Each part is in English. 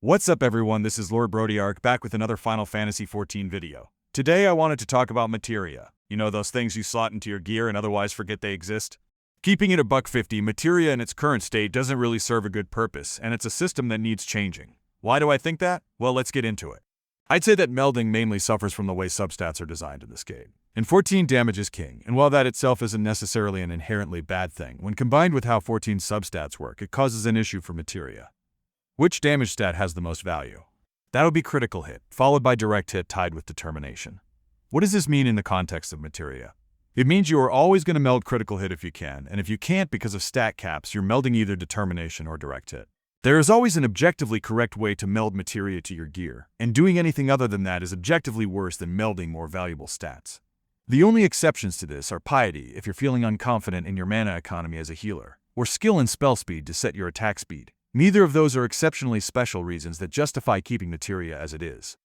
What's up everyone, this is Lord Brodiarch back with another Final Fantasy XIV video. Today I wanted to talk about Materia. You know those things you slot into your gear and otherwise forget they exist? Keeping it a $1.50, Materia in its current state doesn't really serve a good purpose, and it's a system that needs changing. Why do I think that? Well, let's get into it. I'd say that melding mainly suffers from the way substats are designed in this game. In 14, damage is king, and while that itself isn't necessarily an inherently bad thing, when combined with how 14's substats work, it causes an issue for Materia. Which damage stat has the most value? That would be critical hit, followed by direct hit tied with determination. What does this mean in the context of Materia? It means you are always going to meld critical hit if you can, and if you can't because of stat caps, you're melding either determination or direct hit. There is always an objectively correct way to meld Materia to your gear, and doing anything other than that is objectively worse than melding more valuable stats. The only exceptions to this are piety if you're feeling unconfident in your mana economy as a healer, or skill and spell speed to set your attack speed. Neither of those are exceptionally special reasons that justify keeping Materia as it is.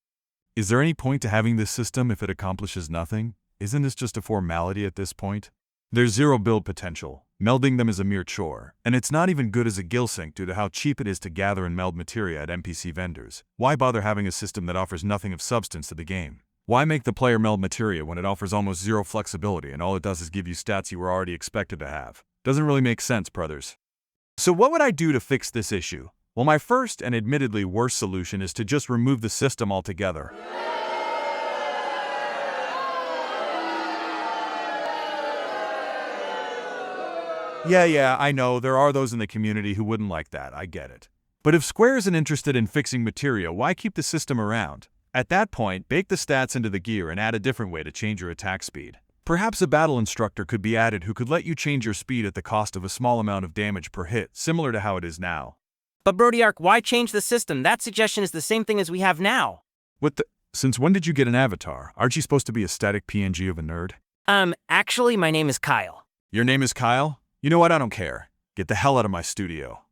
Is there any point to having this system if it accomplishes nothing? Isn't this just a formality at this point? There's zero build potential, melding them is a mere chore, and it's not even good as a guild sync due to how cheap it is to gather and meld Materia at NPC vendors. Why bother having a system that offers nothing of substance to the game? Why make the player meld Materia when it offers almost zero flexibility and all it does is give you stats you were already expected to have? Doesn't really make sense, brothers. So what would I do to fix this issue? Well, my first and admittedly worst solution is to just remove the system altogether. Yeah, I know, there are those in the community who wouldn't like that, I get it. But if Square isn't interested in fixing Materia, why keep the system around? At that point, bake the stats into the gear and add a different way to change your attack speed. Perhaps a battle instructor could be added who could let you change your speed at the cost of a small amount of damage per hit, similar to how it is now. But Brodiarch, why change the system? That suggestion is the same thing as we have now. Since when did you get an avatar? Aren't you supposed to be a static PNG of a nerd? Actually, my name is Kyle. Your name is Kyle? You know what, I don't care. Get the hell out of my studio.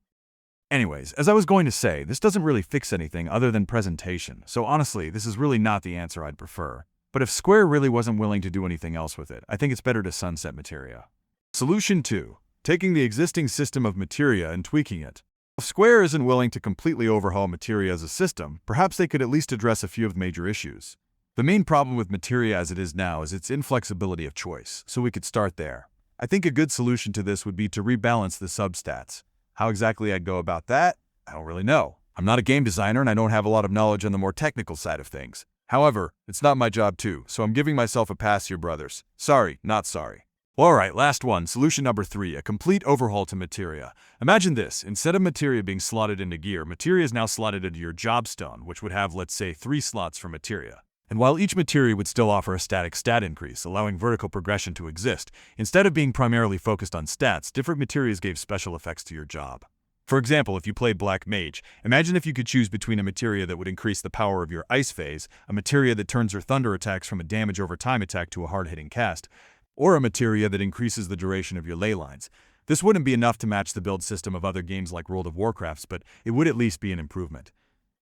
Anyways, as I was going to say, this doesn't really fix anything other than presentation, so honestly, this is really not the answer I'd prefer. But if Square really wasn't willing to do anything else with it, I think it's better to sunset Materia. Solution 2. Taking the existing system of Materia and tweaking it. If Square isn't willing to completely overhaul Materia as a system, perhaps they could at least address a few of the major issues. The main problem with Materia as it is now is its inflexibility of choice, so we could start there. I think a good solution to this would be to rebalance the substats. How exactly I'd go about that? I don't really know. I'm not a game designer and I don't have a lot of knowledge on the more technical side of things. However, it's not my job too, so I'm giving myself a pass here, brothers. Sorry, not sorry. Alright, last one, solution number 3, a complete overhaul to Materia. Imagine this, instead of Materia being slotted into gear, Materia is now slotted into your job stone, which would have, let's say, 3 slots for Materia. And while each Materia would still offer a static stat increase, allowing vertical progression to exist, instead of being primarily focused on stats, different Materias gave special effects to your job. For example, if you played Black Mage, imagine if you could choose between a Materia that would increase the power of your Ice phase, a Materia that turns your Thunder attacks from a damage over time attack to a hard-hitting cast, or a Materia that increases the duration of your ley lines. This wouldn't be enough to match the build system of other games like World of Warcraft, but it would at least be an improvement.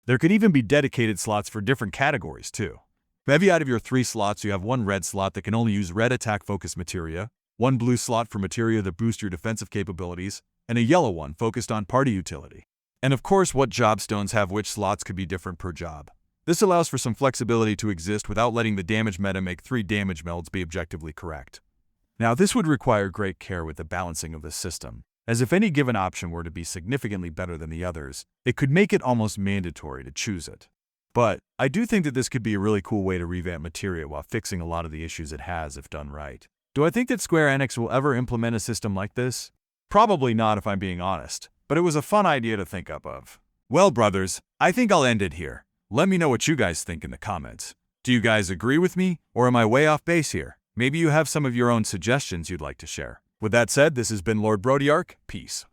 There could even be dedicated slots for different categories too. Maybe out of your 3 slots you have 1 red slot that can only use red attack-focused Materia, 1 blue slot for Materia that boost your defensive capabilities, and a yellow one focused on party utility. And of course, what job stones have which slots could be different per job. This allows for some flexibility to exist without letting the damage meta make 3 damage melds be objectively correct. Now, this would require great care with the balancing of the system, as if any given option were to be significantly better than the others, it could make it almost mandatory to choose it. But I do think that this could be a really cool way to revamp Materia while fixing a lot of the issues it has if done right. Do I think that Square Enix will ever implement a system like this? Probably not if I'm being honest, but it was a fun idea to think up of. Well, brothers, I think I'll end it here. Let me know what you guys think in the comments. Do you guys agree with me, or am I way off base here? Maybe you have some of your own suggestions you'd like to share. With that said, this has been Lord Brodiarch. Peace.